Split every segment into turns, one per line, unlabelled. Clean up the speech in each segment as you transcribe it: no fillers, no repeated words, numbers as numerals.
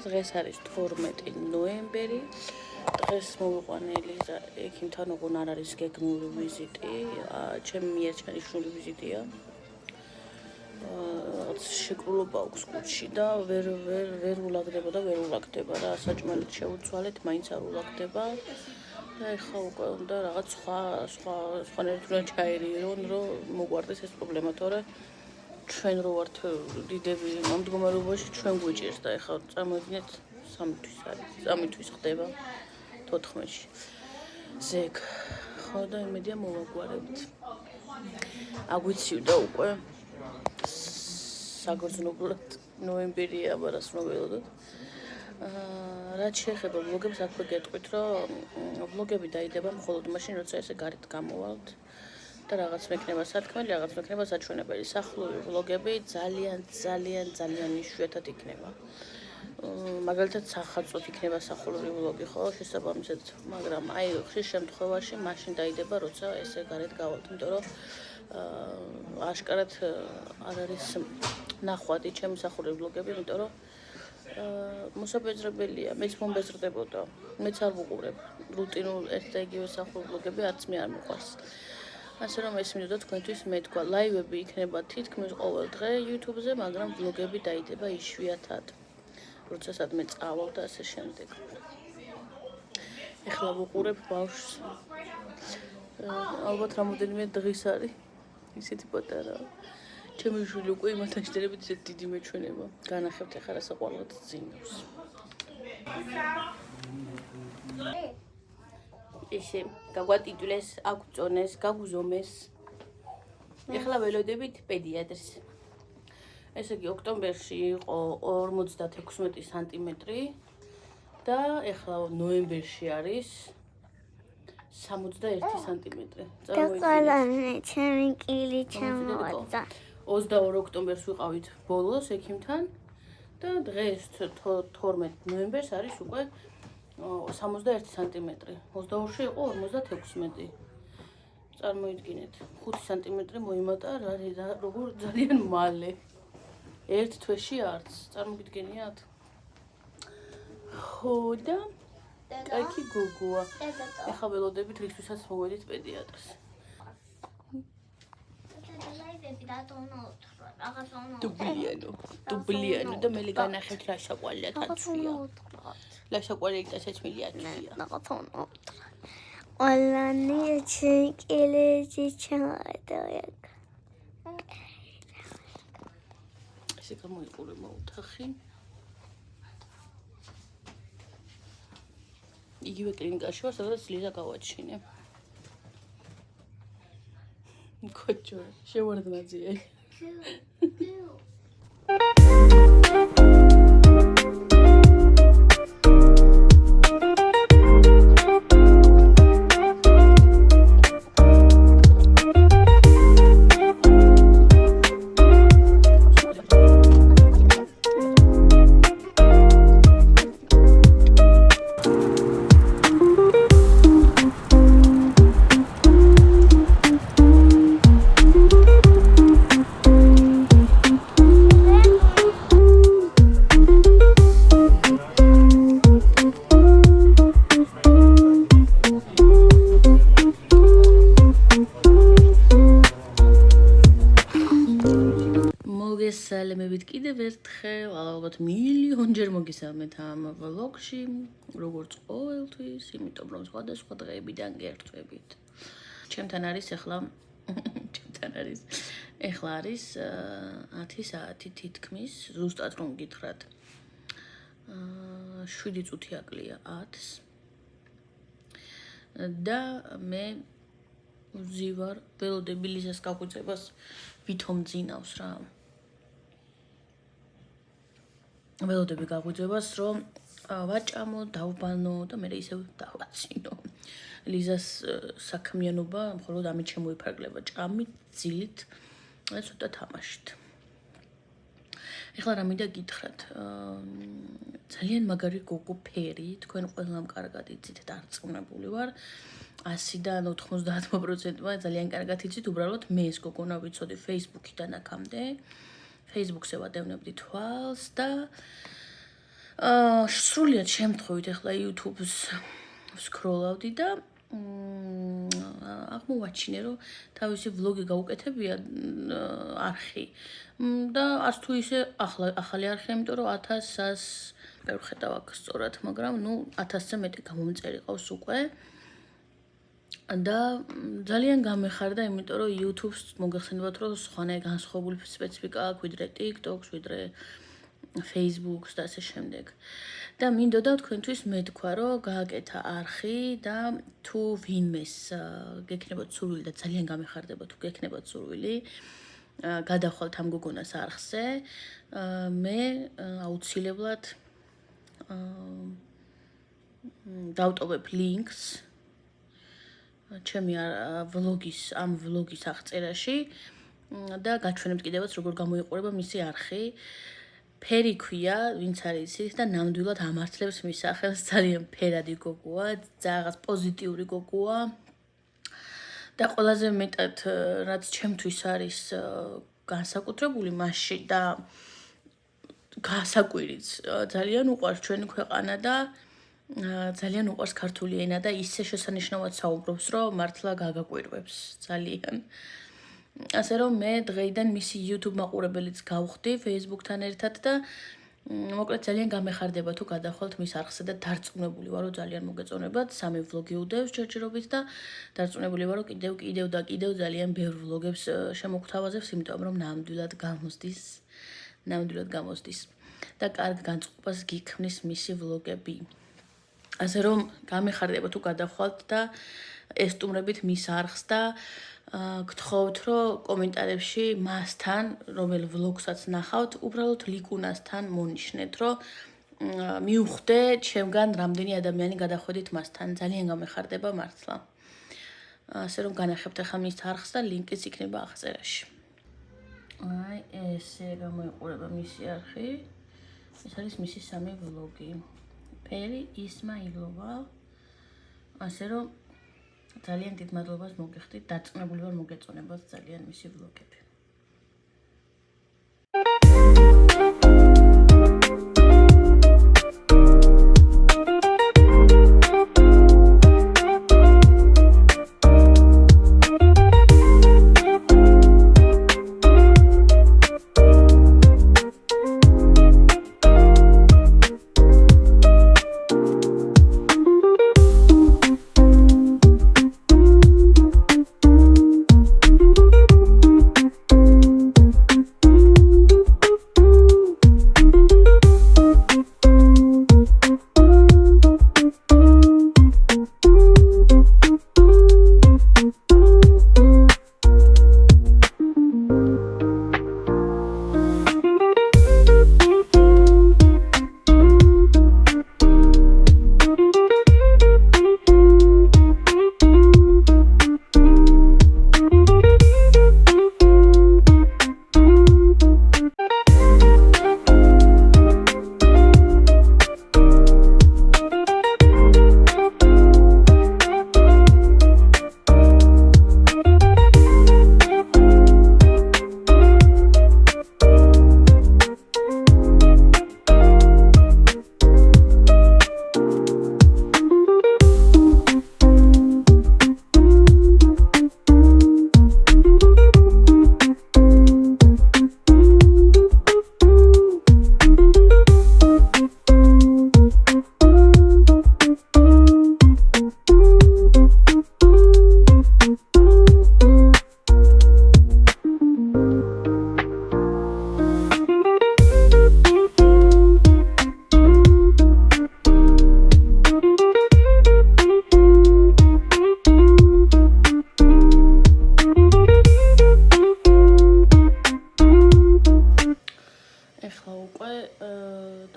დღეს არის 12 ნოემბერი. დღეს მოვიყვანე ელიზა ექიმთან, ოღონ არ არის გეგმიური ვიზიტი, ჩემი მიერ ვიზიტია. შეკრულობა აქვს კუჩში და ვერ ულაგდება და ვერ ულაგდება რა, საჭმელით შევუცვალეთ, მაინც არ ულაგდება. და ეხლა უკვე უნდა რაღაც სხვანაირად უნდა ჩაერიონ, რომ მოგვარდეს ეს პრობლემა, თორე ჩვენ რო ვართ დიდები ამ მდგომარეობაში ჩვენ გვიჭირს და ეხლა წარმოიდგინეთ 3 თვის არის, 3 თვის ხდება 14-ში. ზეგ. ხო და იმედია მოვაგვარებთ. აგვიცივდა უკვე საგრძნობლად ნოემბერია, ამას რომ ველოდოთ. რაც შეეხება ვლოგებს, აქვე გეტყვით, რომ ვლოგები დაიდება მხოლოდ მაშინ, როცა ესე გარეთ გამოვალთ და რაღაც მექნება სათქმელი, რაღაც მექნება საჩვენებელი. სახლური ვლოგები ძალიან იშვიათად იქნება. მაგალითად სახალხოდ იქნება სახურული ვლოგი, ხო, შესაბამისად, მაგრამ აი ხშირ შემთხვევაში მაშინ დაიდება, როცა ესე გარეთ გავალთ, იმიტომ რომ აშკარად არ არის ნახვადი ჩემი სახურული ვლოგები, იმიტომ რომ მოსაბეზრებელია, მეც მომბეზრდებოდა, მეც არ ვუყურებ რუტინულ ერთ და იგივე სახურული ვლოგები, არც მე არ მიყვარს. ასე რომ ეს მინდოდა თქვენთვის მეთქვა, ლაივები იქნება თითქმის ყოველ დღე YouTube-ზე, მაგრამ ვლოგები დაიდება იშვიათად. როცა სადმე წავალ და ასე შემდეგ. ეხლა ვუყურებ ბავშვს. ალბათ რამოდენიმე დღის არის. ისეთი პატარა. ჩემი შვილი უკვე იმათან შედარებით ისეთი დიდი მეჩვენება. განახებთ ეხლა რა საყვარლად ძინავს. ესე გაგვატიტულეს, აგწონეს, გაგუზომეს. ეხლა ველოდებით პედიატრს. ესე იგი ოქტომბერში იყო 56 სანტიმეტრი და ეხლა ნოემბერში არის 61 სანტიმეტრი.
წარმოიდგინეთ, ჩემი კილი ჩამოვადა.
22 ოქტომბერს ვიყავით ბოლოს ექიმთან და დღეს 12 ნოემბერს არის უკვე 61 სანტიმეტრი. 22-ში იყო 56. წარმოიდგინეთ, 5 სანტიმეტრი მოიმატა, როგორ ძალიან მალე. ერთ თვეში არც, წარმოგიდგენიათ? ხო და კაი გოგოა. ეხლა ველოდებით რისთვისაც მოვედით პედიატრს. დუბლიანო და მე განახეთ რა შაკვალია თაცვია. რა შაკვალია თაცვია.
ყველანი ჩეკილეჯი ჩამოვიდა.
ესე გამოიყურე მოუთხი. იგივე კლინიკაში ვარ, სადაც ლიზა გავაჩინე. კოჩო, შევარდნაძია. მოგესალმებით კიდევ ერთხელ, ალბათ მილიონჯერ მოგესალმეთ ამ ვლოგში, როგორც ყოველთვის, იმიტომ რომ სხვადასხვა დღეებიდან გერთვებით. ჩემთან არის ეხლა არის 10 საათი თითქმის, ზუსტად რომ გითხრათ. 7 წუთი აკლია 10-ს. და მე ვზივარ ველოდები ლიზას გაგვიწებას ვითომ ძინავს რა. ველოდები გაგვიწებას რომ ვაჭამო, დავბანო და მე ისევ დავაცინო. ლიზას საქმიანობა მხოლოდ ამით შემოიფარგლება, ჭამით, ძილით და ცოტა თამაშით. ეხლა რა მინდა გითხრათ, ძალიან მაგარი გოგო ფერი, თქვენ ყველამ კარგად იცით, დარწმუნებული ვარ. 100-დან 90%-მა ძალიან კარგად იცით, უბრალოდ მე ეს გოგონა ვიცოდი Facebook-იდან აქამდე. Facebook-ზე ვადევნებდი თვალს და სრულიად შემთხვევით ახლა YouTube-ს ვსკროლავდი და აღმოვაჩინე, რომ თავისი ვლოგი გაუკეთებია არხი და არც თუ ისე ახალი არხი, იმიტომ რომ 1000-ას ვერ ხედავ აქ სწორად, მაგრამ 1000-ზე მეტი გამომწერი ყავს უკვე. და ძალიან გამეხარდა, იმიტომ რომ YouTube-ს მოგეხსენებათ, რომ სხვანაირ განსხვავებული სპეციფიკა აქვს, ვიდრე TikTok-ს, ვიდრე Facebook-ს და ასე შემდეგ. და მინდოდა თქვენთვის მეთქვა, რომ გააკეთა არხი და თუ ვინმეს გექნებათ სურვილი და ძალიან გამეხარდება თუ გექნებათ სურვილი გადახვალთ ამ გოგონას არხზე, მე აუცილებლად დავტოვებ ლინკს ჩემი ამ ვლოგის აღწერაში და გაჩვენებთ კიდევაც როგორ გამოიყურება მისი არხი. ფერი ქვია, ვინც არის იცით და ნამდვილად ამართლებს მის სახელს, ძალიან ფერადი გოგოა, რაღაც პოზიტიური გოგოა. და ყველაზე მეტად რაც ჩემთვის არის განსაკუთრებული მასში და გასაკვირიც ძალიან უყვარს ჩვენი ქვეყანა და ძალიან უყვარს ქართული ენა და ისე შესანიშნავად საუბრობს, რომ მართლა გაგაკვირვებს ძალიან. ასე რომ მე დღეიდან მისი YouTube მაყურებელიც გავხდი Facebook-თან ერთად და მოკლედ ძალიან გამეხარდება თუ გადახვალთ მის არხზე და დარწმუნებული ვარ, რომ ძალიან მოგეწონებათ. 3 ვლოგი უდევს ჯერჯერობით და დარწმუნებული ვარ, რომ კიდევ და კიდევ ძალიან ბევრ ვლოგებს შემოგთავაზებს, იმიტომ რომ ნამდვილად გამოსდის და კარგ განწყობას გიქმნის მისი ვლოგები. ასე რომ გამეხარდება თუ გადახვალთ და ესტუმრებით მის არხს და გთხოვთ, რომ კომენტარებში მასთან, რომელ ვლოგსაც ნახავთ, უბრალოდ ლიკუნასთან მონიშნეთ, რომ მიუხვდე ჩემგან რამდენი ადამიანი გადახვედით მასთან. ძალიან გამეხარდება მართლა. ასე რომ განახებთ ახლა მის არხს და ლინკიც იქნება აღწერაში. აი, ესე გამოიყურება მისი არხი. ეს არის მისი 3 ვლოგი. ფერი ისმაილოვა. ასე რომ ძალიან დიდ მადლობას მოგეხდით, დარწმუნებული ვარ მოგეწონებათ ძალიან მისი ვლოგები.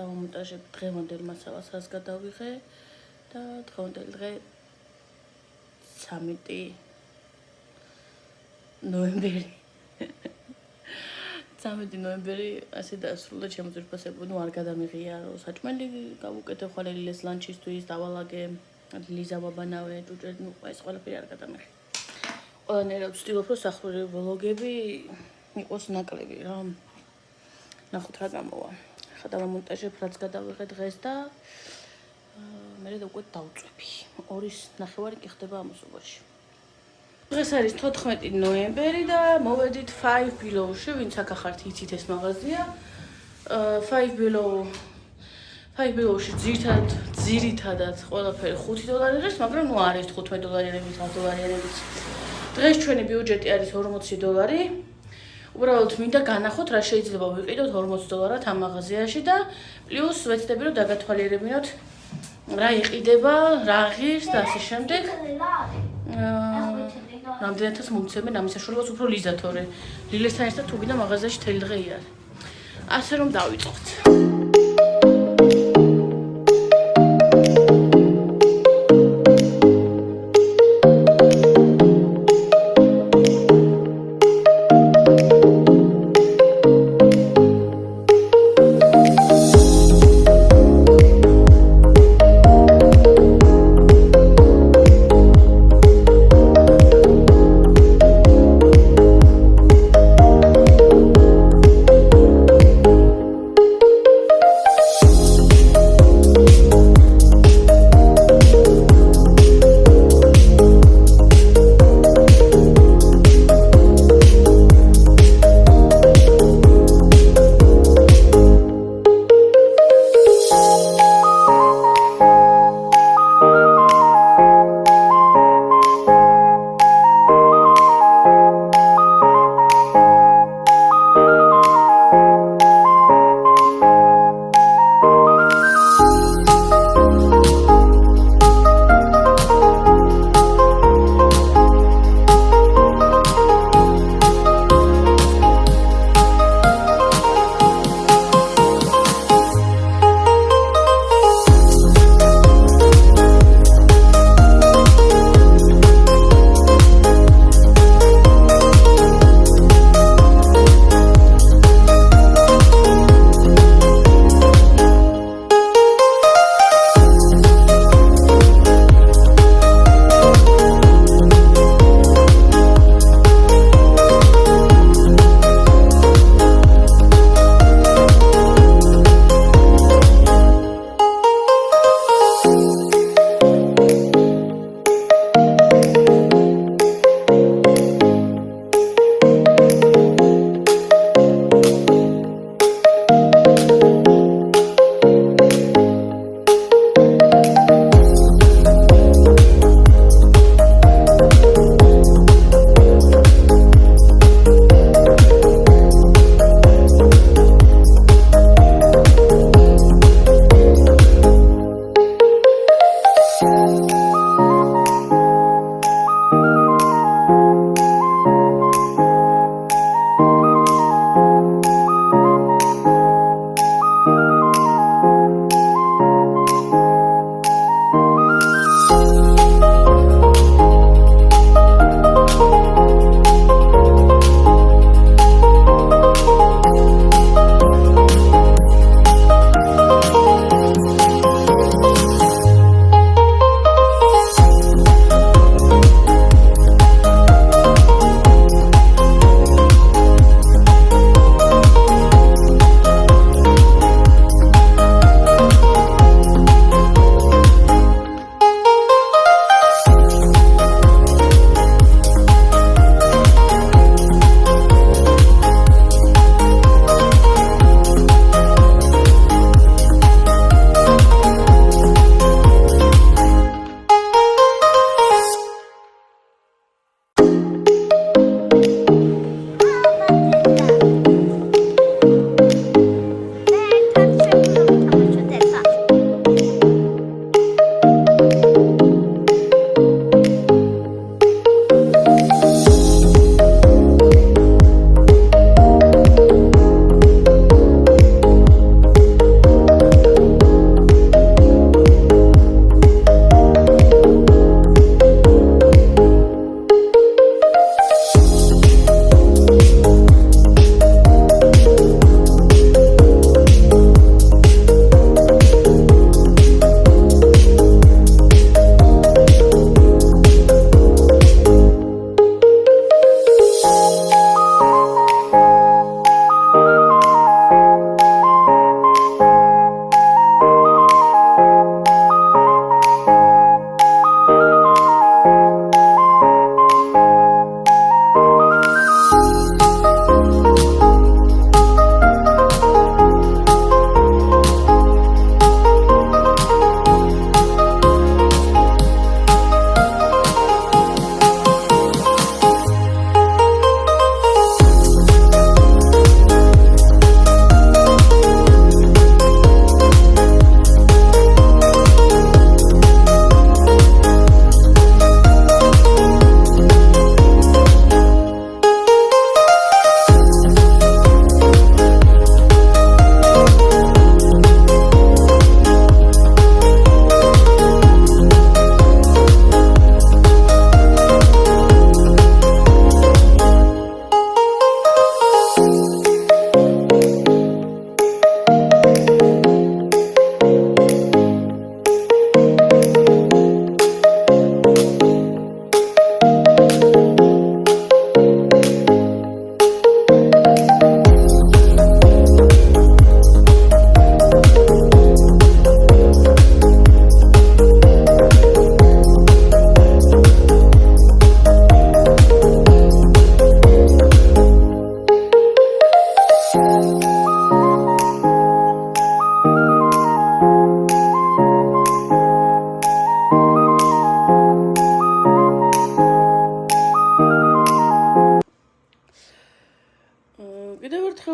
დავამონტაჟებ დღევანდელ მასალას, რაც გადავიღე და დღევანდელი დღე 13 ნოემბერი. 13 ნოემბერი ასე დასრულდა ჩემი ძვირფასები, არ გადამიღია, რომ საჭმელი გავუკეთე ხვალელილეს ლანჩისთვის, დავალაგე, ლიზა ბაბანავე, ჭუჭე, ეს ყველაფერი არ გადამიღე. ყველანაირად ვცდილობ, რომ სახურები ვლოგები იყოს ნაკლები რა. ნახოთ რა გამოვა. დავამონტაჟებ, რაც გადავიღე დღეს და მე უკვე დავწვევი. 2:30 კი ხდება ამოსობაში. დღეს არის 14 ნოემბერი და მოვედით 5 Below-ში, ვინც აქ ახართ იცით ეს მაღაზია. 5 Below-ში ძირითადად ყველაფერი $5 მაგრამ ნუ არის $15, $10. დღეს ჩვენი ბიუჯეტი არის $40. უბრალოდ მინდა განახოთ რა შეიძლება ვიყიდოთ $40 ამ მაღაზიაში და პლუს ვეცდები რომ დაგათვალიერებინოთ რა იყიდება, რა ღირს და ასე შემდეგ. რამდენადაც მომცემენ ამის საშუალებას უფრო ლიზა თორე ლილესთან ერთად თუ გინდა მაღაზიაში თელი დღე იარე. ასე რომ დავიწყოთ.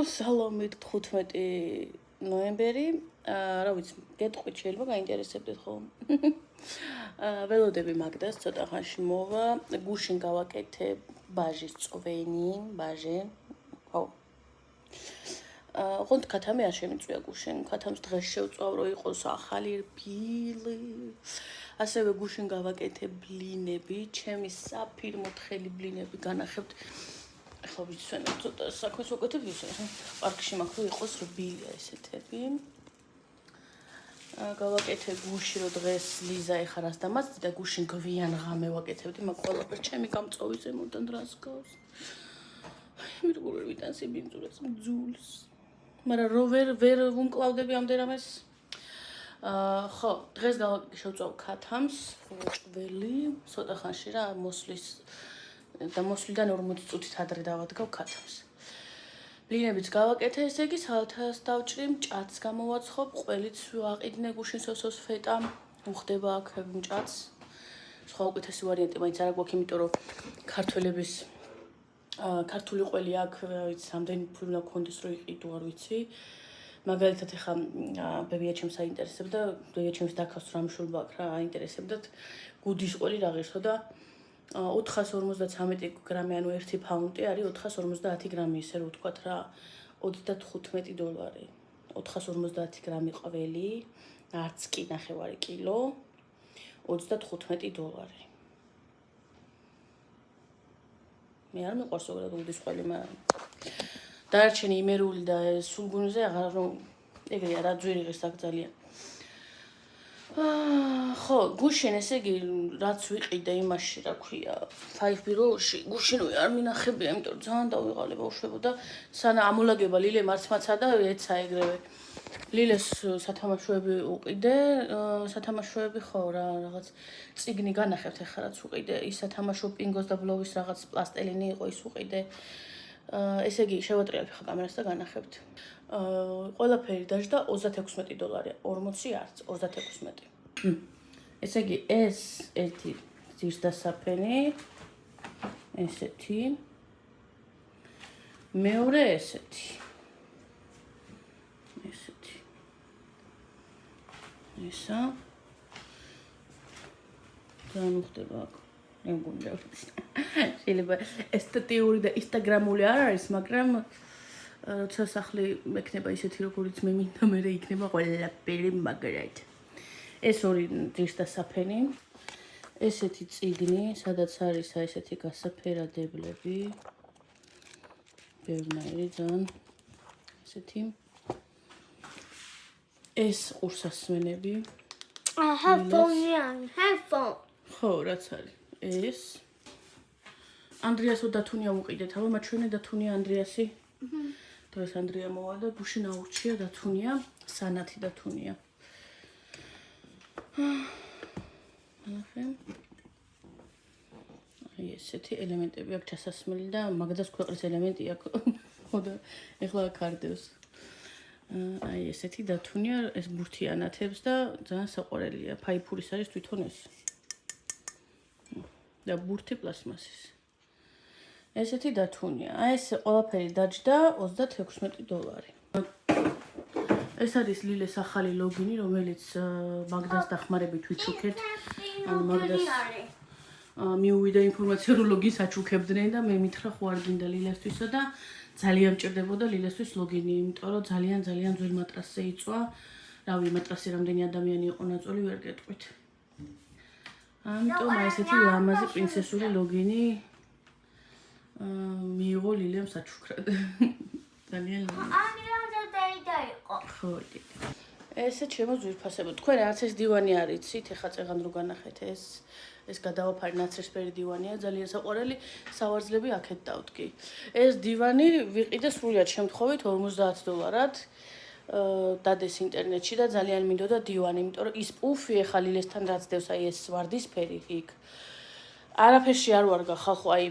სალომით 15 ნოემბერი. რა ვიცი, გეტყვით შეიძლება გაინტერესებდეთ ხო? ველოდები მაგდას ცოტა ხანში მოვა. გუშინ გავაკეთე ბაჟის წვენი, ბაჟე. ხო. ოღონდ ქათამი არ შემიწვია გუშინ. ქათამს დღეს შევწვავ, რომ იყოს ახალი რბილი. ასევე გუშინ გავაკეთე ბლინები, ჩემი საფირმოთხელი ბლინები განახებთ. ახლა ვიცვენებ ცოტა საქმეს ვაკეთებ ისე. პარკში მაქვს რომ იყოს რბილი ესეთები. გავაკეთე გუში რომ დღეს ლიზა ეხა რას დამაცდი და გუშინ გვიან ღამე ვაკეთებდი, მაგ ყველაფერს ჩემი გამწოვის ზემოდან რას გავს. მირგულები ტანსიბინძურებს მძულს. მაგრამ რო ვერ ვუმკლავდები ამდენამეს. ხო, დღეს შევწავ ქათამს, ჭველი, ცოტა ხანში რა მოსვლის და მოსვლიდან 40 წუთით ადრე დავადგავ ქათამს. ბლინებიც გავაკეთე, ესე იგი სალათას დავჭრი, მჭადს გამოვაცხობ, ყველიც ვაყიდნე გუშინ სოსოს ფეტა, უხდება აქ მჭადს. სხვა უკეთესი ვარიანტი მაინც არ აქვს, იმიტომ რომ ქართველების ქართული ყველი აქ ვიცი, ამდენი ფული უნდა გქონდეს რომ იყიდო, არ ვიცი. მაგალითად ეხა ბებია ჩემს აინტერესებდა, ბებია ჩემს დაქავს რამშულბა აქ რა აინტერესებდათ. გუდის ყველი რა ღირსო და 453 გრამი, ანუ 1 ფაუნტი არის 450 გრამი, ისე რომ ვთქვათ რა, $35. 450 გრამი ყველი, არც კი ნახევარი კილო, $35. მე არ მიყვარს ზოგადად გუდის ყველი, მაგრამ დარჩენი იმერული და სულგუნზე აღარ რომ ეგრეა რა ძვირი ღირს აქ ძალიან. ხო, გუშინ ესე იგი რაც ვიყიდე იმაში რა ქვია, Five Below-ში, გუშინვე არ მინახებია, იმიტომ რომ ძალიან დავიღალე ბავშვებო და სანა ამოლაგება ლილე მარცმაცა და ეცა ეგრევე. ლილეს სათამაშოები უყიდე, სათამაშოები ხო რა, რაღაც წიგნი განახებთ ეხლა რაც უყიდე, ის სათამაშო პინგოს და ბლოვის რაღაც პლასტელინი იყო ის უყიდე. ესე იგი შევატრიალებ ხა კამერას და განახებთ. ყველაფერი დაждდა $36, 40 არც, 36. ესე იგი ეს ერთი ძირსდასაფენი, ესეთი. მეორე ესეთი. ესეთი. ესა. ძალიან უხდება აქ. შეიძლება ესთეტიური და ინსტაგრამული არ არის, მაგრამ როცა სახლი მექნება ისეთი როგორიც მე მინდა, მე იქნება ყველაფერი მაგრად. ეს ორი ძირსდასაფენი, ესეთი წიგნი, სადაც არის ესეთი გასაფერადებლები. ბევრნაირი ძალიან ესეთი. ეს ყურსასმენები.
headphone.
ხო, რაც არის. ეს ანდრიასო დათუნია უყიდეთ, აბა მათ ჩვენი დათუნია ანდრიასი. დღეს ანდრია მოვა და გუშინ აურჩია დათუნია, სანათი დათუნია. ნახე. აი ესეთი ელემენტები აქვს ჩასასმელი და მაგდას ქვეყნის ელემენტი აქვს. ხო და ეხლა კარდევს. აი ესეთი დათუნია, ეს ბურთი ანათებს და ძალიან საყვარელია. ფაიფურის არის თვითონ ეს. და ბურთი პლასმასის. ესეთი დათუნია. აი ეს ყველაფერი დაჯდა $36. ეს არის ლილეს ახალი ლოგინი, რომელიც მაგდას დახმარებით ვიჩუქეთ. ანუ მაგდას მიუვიდა ინფორმაცია, რომ ლოგინს აჩუქებდნენ და მე მითხრა ხო არ გინდა ლილესთვისა და ძალიან მჭირდებოდა ლილესთვის ლოგინი, იმიტომ რომ ძალიან ძველ მატრასზე იწვა. რავი, მატრასზე რამდენი ადამიანი იყო ნაწოლი ვერ გეტყვით. ამიტომ აი ესეთი ლამაზი პრინცესული ლოგინი მიიღო ლილემ საჩუქრად. ძალიან ლამაზი. ხო, ესე ჩემო ძვირფასებო. თქვენ არც ეს დივანი არ იცით, ეხა წეღან რო განახეთ ეს გადავაფარი ნაცრისფერი დივანია, ძალიან საყვარელი, სავარძლები აქეთ დავდგი. ეს დივანი ვიყიდე სრულად შემთხვევით $50. დადეს ინტერნეტში და ძალიან მინდოდა დივანი, იმიტომ რომ ის პუფი ეხა ლილესთან რაც დევს, აი ეს ვარდისფერი იქ. არაფერში არ ვარგა ხალხო, აი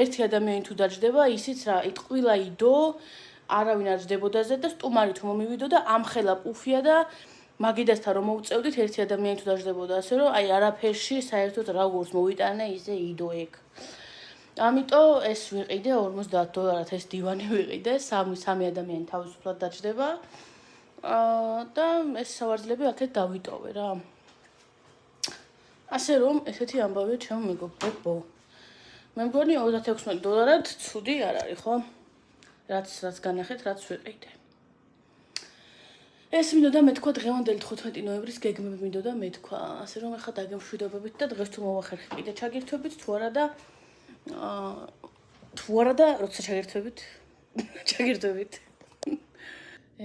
ერთი ადამიანი თუ დაჯდება, ისიც რა, იტყვილა იდო, არავინ არ ჯდებოდაზე და სტუმარი თუ მომივიდო და ამხელა პუფია და მაგიდასთან რომ მოვწევდით, ერთი ადამიანი თუ დაჯდებოდა, ასე რომ აი არაფერში საერთოდ რა გულს მოვიტანე, ისე იდო ეგ. ამიტომ ეს ვიყიდე $50 ეს დივანი ვიყიდე, სამი ადამიანი თავისუფლად დაჯდება. და ეს სავარძლები აქეთ დავიტოვე რა. ასე რომ ესეთი ამბავია ჩემო მეგობრებო. მე მგონი $36 ცუდი არ არის, ხო? რაც განახეთ, რაც ვიყიდე. ეს მინდოდა მეთქვა დღევანდელი 15 ნოემბრის გეგმები მინდოდა მეთქვა. ასე რომ ახლა დაგემშვიდობებით და დღეს თუ მოვახერხე კიდე ჩაგირთვებით თუ არა და როცა ჩაგირთვებით.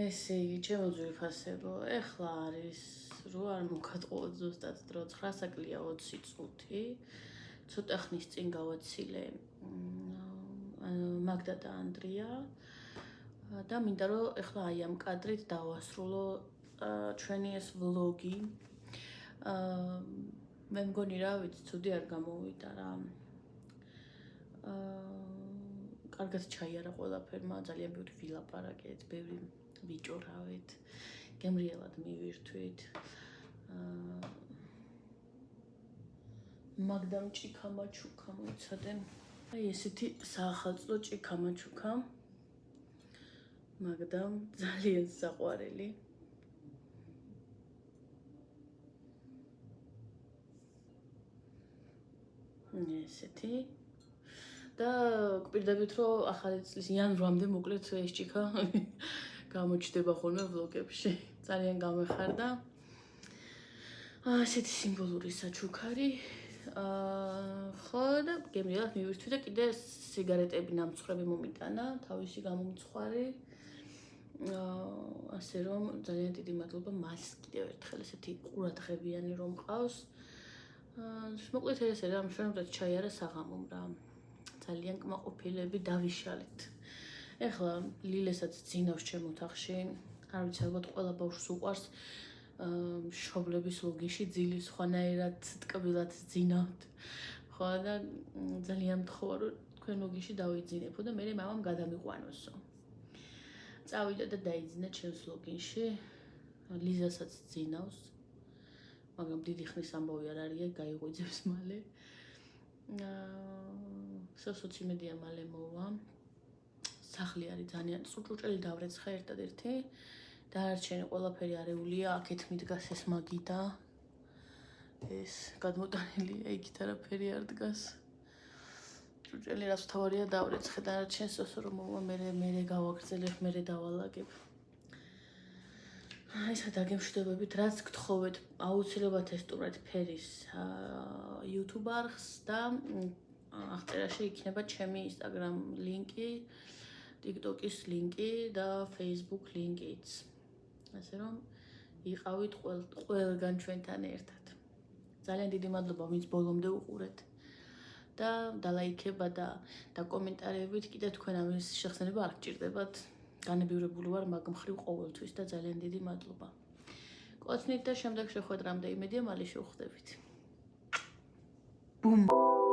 ესე იგი, ჩემო ძვირფასებო, ეხლა არის რო არ მოგატყუოთ ზუსტად დრო 9 საკლია 20 წუთი. ცოტა ხნის წინ გავაცილე მაგდა და ანდრია და მინდა რომ ეხლა აი ამ კადრით დავასრულო ჩვენი ეს ვლოგი. მე მგონი რა ვიცი, ცუდი არ გამოვიდა რა. კარგად ჩაიარა ყველაფერმა, ძალიან ბევრი ვილაპარაკეთ, ბევრი ვიჭორავეთ, გემრიელად მივირთვით. მაგდამ ჭიქა-მაჩუქა მოიცადე. აი ესეთი საახალწლო ჭიქა-მაჩუქა. მაგდამ ძალიან საყვარელი. ესეთი. და გვპირდებით რომ ახალი წლის იანვრამდე მოკლედ ეს ჭიქა გამოჩნდება ხოლმე ვლოგებში. ძალიან გამეხარდა. ესეთი სიმბოლური საჩუქარი. ხო და გემრიელად მივირთვი და კიდე სიგარეტები ნამცხრები მომიტანა, თავისი გამომცხვარი. ასე რომ ძალიან დიდი მადლობა მას კიდევ ერთხელ ესეთი ყურადღებიანი რომ ყავს. მოკლედ ესე რა, მშვენივრად ჩაიარა საღამომ რა. ძალიან კმაყოფილები დავიშალეთ. ეხლა ლილესაც ძინავს ჩემ ოთახში. არ ვიცი, ალბათ ყველა ბავშვს უყვარს მშობლების ლოგიში ძილი სხვანაირად ტკბილად ძინავთ. ხო და ძალიან მთხოვა რომ თქვენ ლოგიში დავიძინებო და მე მამამ გადამიყვანოსო. წავიდა და დაიძინა ჩემს ლოგინში. ლიზასაც ძინავს. მაგრამ დიდი ხნის ამბავი არ არის, გაიღვიძებს მალე. სოციომედია მალე მოვა. სახლი არის ძალიან წუჭუჭელი დავრეცხა ერთადერთი. დანარჩენი ყველაფერი არეულია, აქეთ მიდგას ეს მაგიდა. ეს გადმოტანილი, იქით არაფერი არ დგას. ჭუჭელი რაც თავარია დავრეცხე, დანარჩენს ოსო რომ მოვა, მე გავაგრძელებ, მე დავალაგებ. ესა დაგემშვიდობებით, რაც გთხოვეთ, აუცილებლად ესტუმრეთ ფერის YouTube არხს და აღწერაში იქნება ჩემი Instagram ლინკი, TikTok-ის ლინკი და Facebook ლინკიც. ასე რომ იყავით ყველგან ჩვენთან ერთად. ძალიან დიდი მადლობა, ვინც ბოლომდე უყურეთ. და დალაიქება და კომენტარებით კიდე თქვენ ამის შეხსენება არ გჭირდებათ. განებივრებული ვარ მაგ მხრივ ყოველთვის და ძალიან დიდი მადლობა. კოცნით და შემდეგ შეხვედრამდე იმედია მალე შევხვდებით. ბუმ